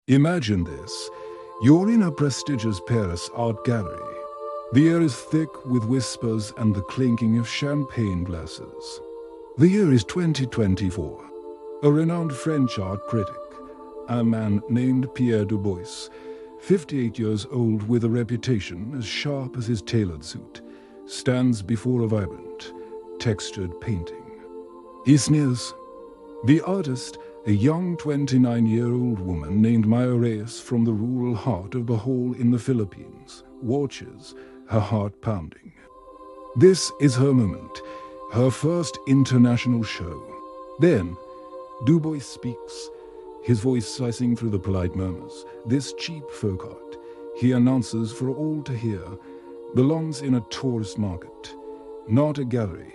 Imagine this. You're in a prestigious Paris art gallery. The air is thick with whispers and the clinking of champagne glasses. The year is 2024. A renowned French art critic, a man named Pierre Dubois, 58 years old with a reputation as sharp as his tailored suit, stands before a vibrant, textured painting. He sneers. The artist, a young 29-year-old woman named Maya Reyes from the rural heart of Bohol in the Philippines, watches, her heart pounding. This is her moment, her first international show. Then, Dubois speaks, his voice slicing through the polite murmurs. This cheap folk art, he announces for all to hear, belongs in a tourist market, not a gallery.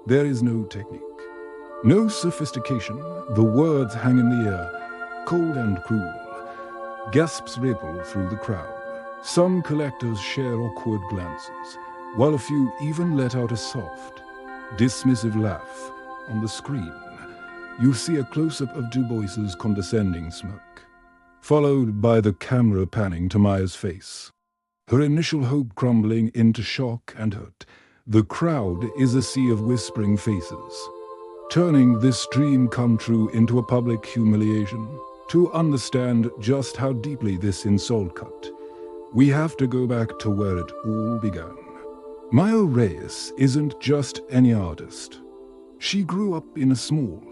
There is no technique, no sophistication. The words hang in the air, cold and cruel. Gasps ripple through the crowd. Some collectors share awkward glances, while a few even let out a soft, dismissive laugh. On the screen, you see a close-up of Dubois's condescending smirk, followed by the camera panning to Maya's face, her initial hope crumbling into shock and hurt. The crowd is a sea of whispering faces, turning this dream come true into a public humiliation. To understand just how deeply this insult cut, we have to go back to where it all began. Maya Reyes isn't just any artist. She grew up in a small,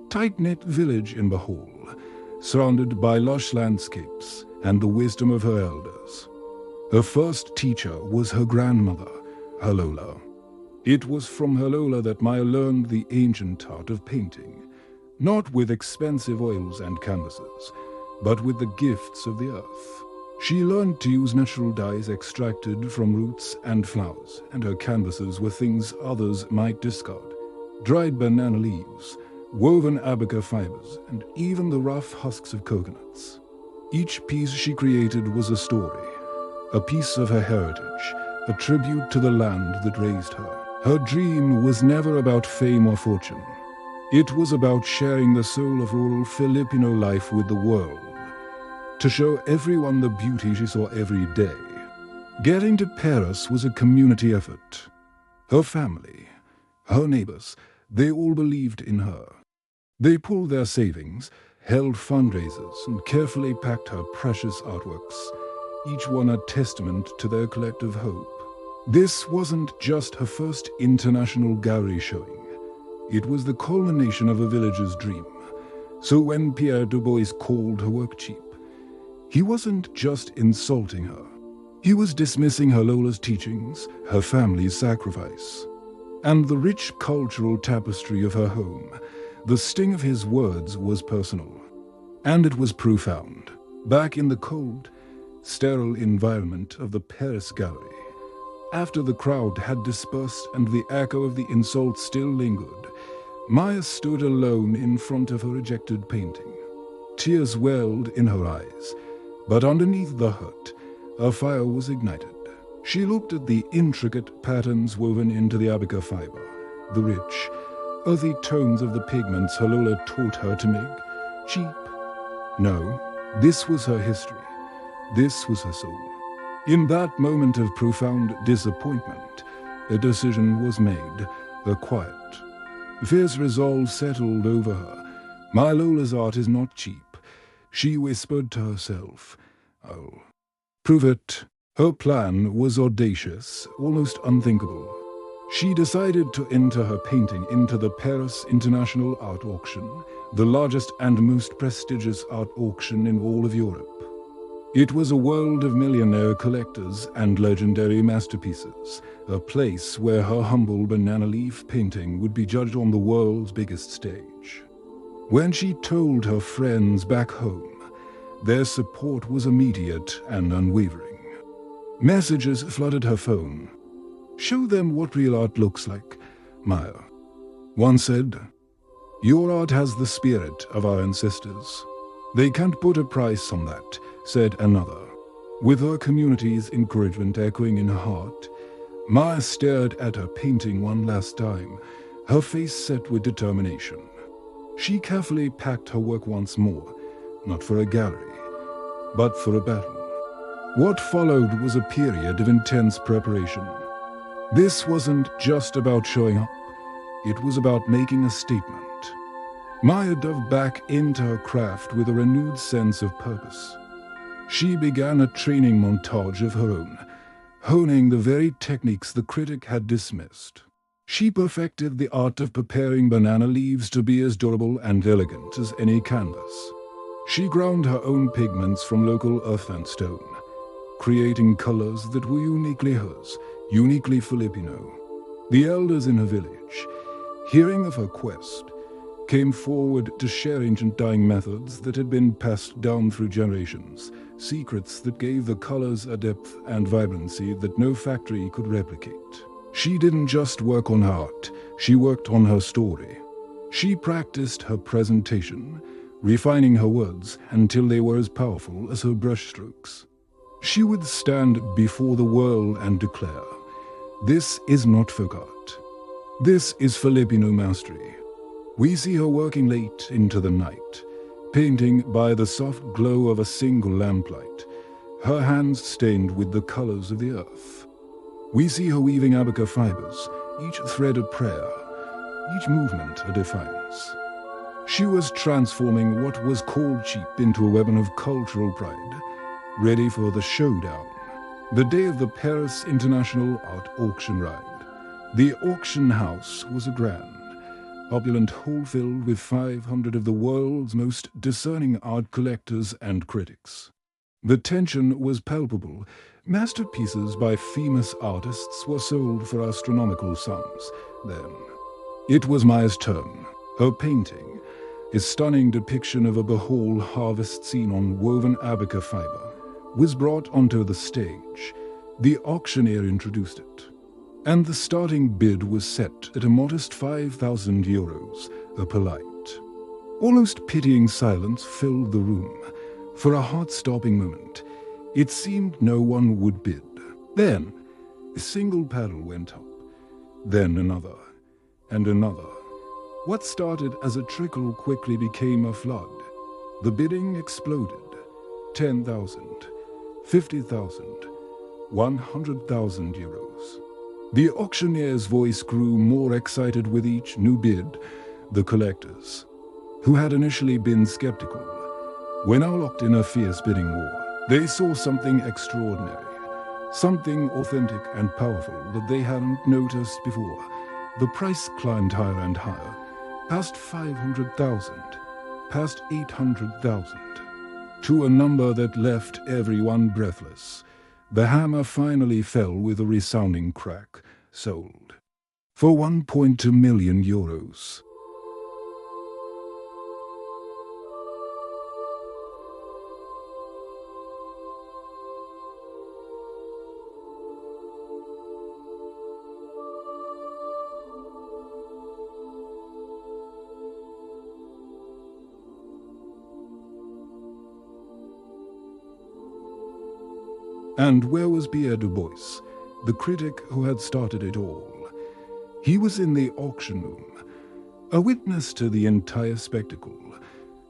tight-knit village in Bohol, surrounded by lush landscapes and the wisdom of her elders. Her first teacher was her grandmother, Halola. It was from Halola that Maya learned the ancient art of painting, not with expensive oils and canvases, but with the gifts of the earth. She learned to use natural dyes extracted from roots and flowers, and her canvases were things others might discard. Dried banana leaves, woven abaca fibers, and even the rough husks of coconuts. Each piece she created was a story, a piece of her heritage, a tribute to the land that raised her. Her dream was never about fame or fortune. It was about sharing the soul of rural Filipino life with the world, to show everyone the beauty she saw every day. Getting to Paris was a community effort. Her family, her neighbors, they all believed in her. They pooled their savings, held fundraisers, and carefully packed her precious artworks, each one a testament to their collective hope. This wasn't just her first international gallery showing. It was the culmination of a village's dream. So when Pierre Dubois called her work cheap, he wasn't just insulting her. He was dismissing her Lola's teachings, her family's sacrifice, and the rich cultural tapestry of her home. The sting of his words was personal, and it was profound. Back in the cold, sterile environment of the Paris gallery, after the crowd had dispersed and the echo of the insult still lingered, Maya stood alone in front of her rejected painting. Tears welled in her eyes, but underneath the hurt, a fire was ignited. She looked at the intricate patterns woven into the abaca fiber, the rich, earthy tones of the pigments her Lola taught her to make. Cheap? No, this was her history. This was her soul. In that moment of profound disappointment, a decision was made, a quiet, fierce resolve settled over her. My Lola's art is not cheap. She whispered to herself, "I'll prove it." Her plan was audacious, almost unthinkable. She decided to enter her painting into the Paris International Art Auction, the largest and most prestigious art auction in all of Europe. It was a world of millionaire collectors and legendary masterpieces, a place where her humble banana leaf painting would be judged on the world's biggest stage. When she told her friends back home, their support was immediate and unwavering. Messages flooded her phone. "Show them what real art looks like," Maya one said. "Your art has the spirit of our ancestors." "They can't put a price on that," said another. With her community's encouragement echoing in her heart, Maya stared at her painting one last time, her face set with determination. She carefully packed her work once more, not for a gallery, but for a battle. What followed was a period of intense preparation. This wasn't just about showing up, it was about making a statement. Maya dove back into her craft with a renewed sense of purpose. She began a training montage of her own, honing the very techniques the critic had dismissed. She perfected the art of preparing banana leaves to be as durable and elegant as any canvas. She ground her own pigments from local earth and stone, creating colors that were uniquely hers, uniquely Filipino. The elders in her village, hearing of her quest, came forward to share ancient dyeing methods that had been passed down through generations, secrets that gave the colors a depth and vibrancy that no factory could replicate. She didn't just work on art, she worked on her story. She practiced her presentation, refining her words until they were as powerful as her brushstrokes. She would stand before the world and declare, "This is not folk art. This is Filipino mastery." We see her working late into the night, painting by the soft glow of a single lamplight, her hands stained with the colors of the earth. We see her weaving abaca fibers, each thread a prayer, each movement a defiance. She was transforming what was called cheap into a weapon of cultural pride, ready for the showdown. The day of the Paris International Art Auction arrived. The auction house was a grand, opulent hall filled with 500 of the world's most discerning art collectors and critics. The tension was palpable. Masterpieces by famous artists were sold for astronomical sums. Then, it was Maya's turn. Her painting, a stunning depiction of a Bohol harvest scene on woven abaca fiber, was brought onto the stage. The auctioneer introduced it, and the starting bid was set at a modest 5,000 euros, a polite. Almost pitying silence filled the room. For a heart-stopping moment, it seemed no one would bid. Then, a single paddle went up, then another, and another. What started as a trickle quickly became a flood. The bidding exploded. 10,000, 50,000, 100,000 euros. The auctioneer's voice grew more excited with each new bid. The collectors, who had initially been skeptical, were now locked in a fierce bidding war. They saw something extraordinary, something authentic and powerful that they hadn't noticed before. The price climbed higher and higher, past 500,000, past 800,000, to a number that left everyone breathless. The hammer finally fell with a resounding crack, sold for 1.2 million euros. And where was Pierre Dubois, the critic who had started it all? He was in the auction room, a witness to the entire spectacle,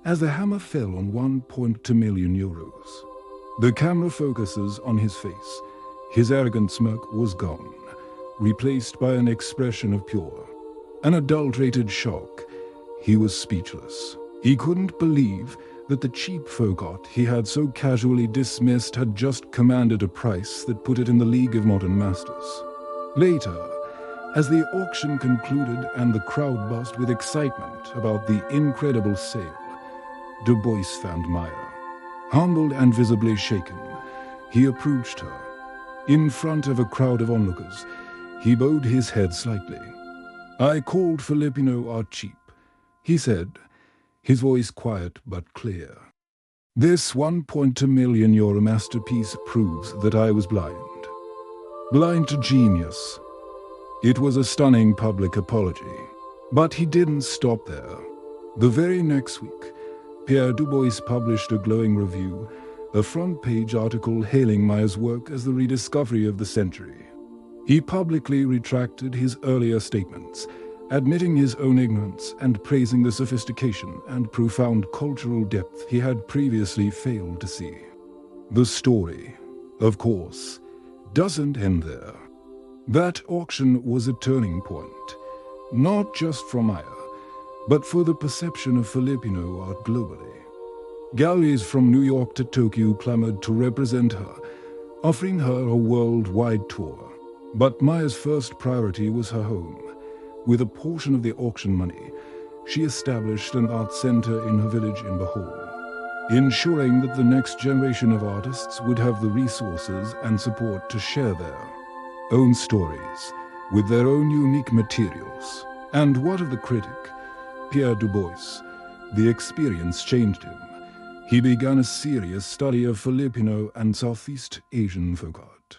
as the hammer fell on 1.2 million euros. The camera focuses on his face. His arrogant smirk was gone, replaced by an expression of pure, unadulterated shock. He was speechless. He couldn't believe that the cheap folk art he had so casually dismissed had just commanded a price that put it in the league of modern masters. Later, as the auction concluded and the crowd buzzed with excitement about the incredible sale, Dubois found Maya. Humbled and visibly shaken, he approached her. In front of a crowd of onlookers, he bowed his head slightly. "I called Filipino art cheap," he said, his voice quiet but clear. "This 1.2 million euro masterpiece proves that I was blind. Blind to genius." It was a stunning public apology. But he didn't stop there. The very next week, Pierre Dubois published a glowing review, a front-page article hailing Maya's work as the rediscovery of the century. He publicly retracted his earlier statements, admitting his own ignorance and praising the sophistication and profound cultural depth he had previously failed to see. The story, of course, doesn't end there. That auction was a turning point, not just for Maya, but for the perception of Filipino art globally. Galleries from New York to Tokyo clamored to represent her, offering her a worldwide tour. But Maya's first priority was her home. With a portion of the auction money, she established an art center in her village in Bohol, ensuring that the next generation of artists would have the resources and support to share their own stories with their own unique materials. And what of the critic, Pierre Dubois? The experience changed him. He began a serious study of Filipino and Southeast Asian folk art,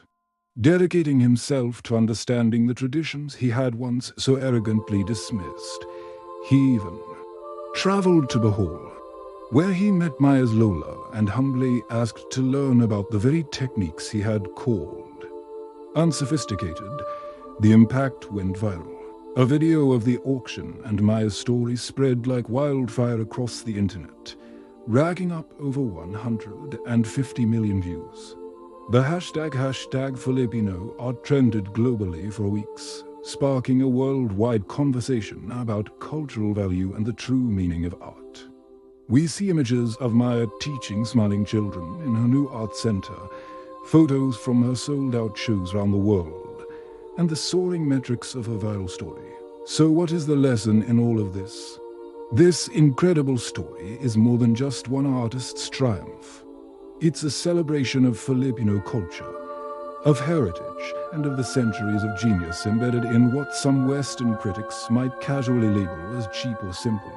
dedicating himself to understanding the traditions he had once so arrogantly dismissed. He even traveled to Bohol, where he met Maya's Lola and humbly asked to learn about the very techniques he had called unsophisticated. The impact went viral. A video of the auction and Maya's story spread like wildfire across the internet, racking up over 150 million views. The hashtag Filipino art trended globally for weeks, sparking a worldwide conversation about cultural value and the true meaning of art. We see images of Maya teaching smiling children in her new art center, photos from her sold-out shows around the world, and the soaring metrics of her viral story. So what is the lesson in all of this? This incredible story is more than just one artist's triumph. It's a celebration of Filipino culture, of heritage, and of the centuries of genius embedded in what some Western critics might casually label as cheap or simple.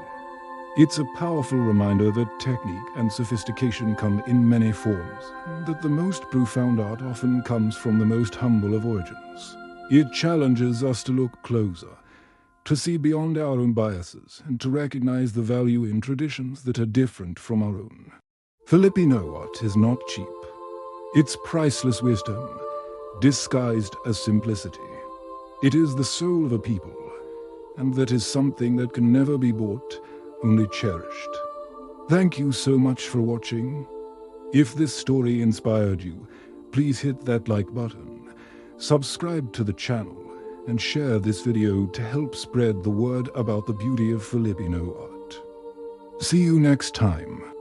It's a powerful reminder that technique and sophistication come in many forms, that the most profound art often comes from the most humble of origins. It challenges us to look closer, to see beyond our own biases, and to recognize the value in traditions that are different from our own. Filipino art is not cheap. It's priceless wisdom, disguised as simplicity. It is the soul of a people, and that is something that can never be bought, only cherished. Thank you so much for watching. If this story inspired you, please hit that like button, subscribe to the channel, and share this video to help spread the word about the beauty of Filipino art. See you next time.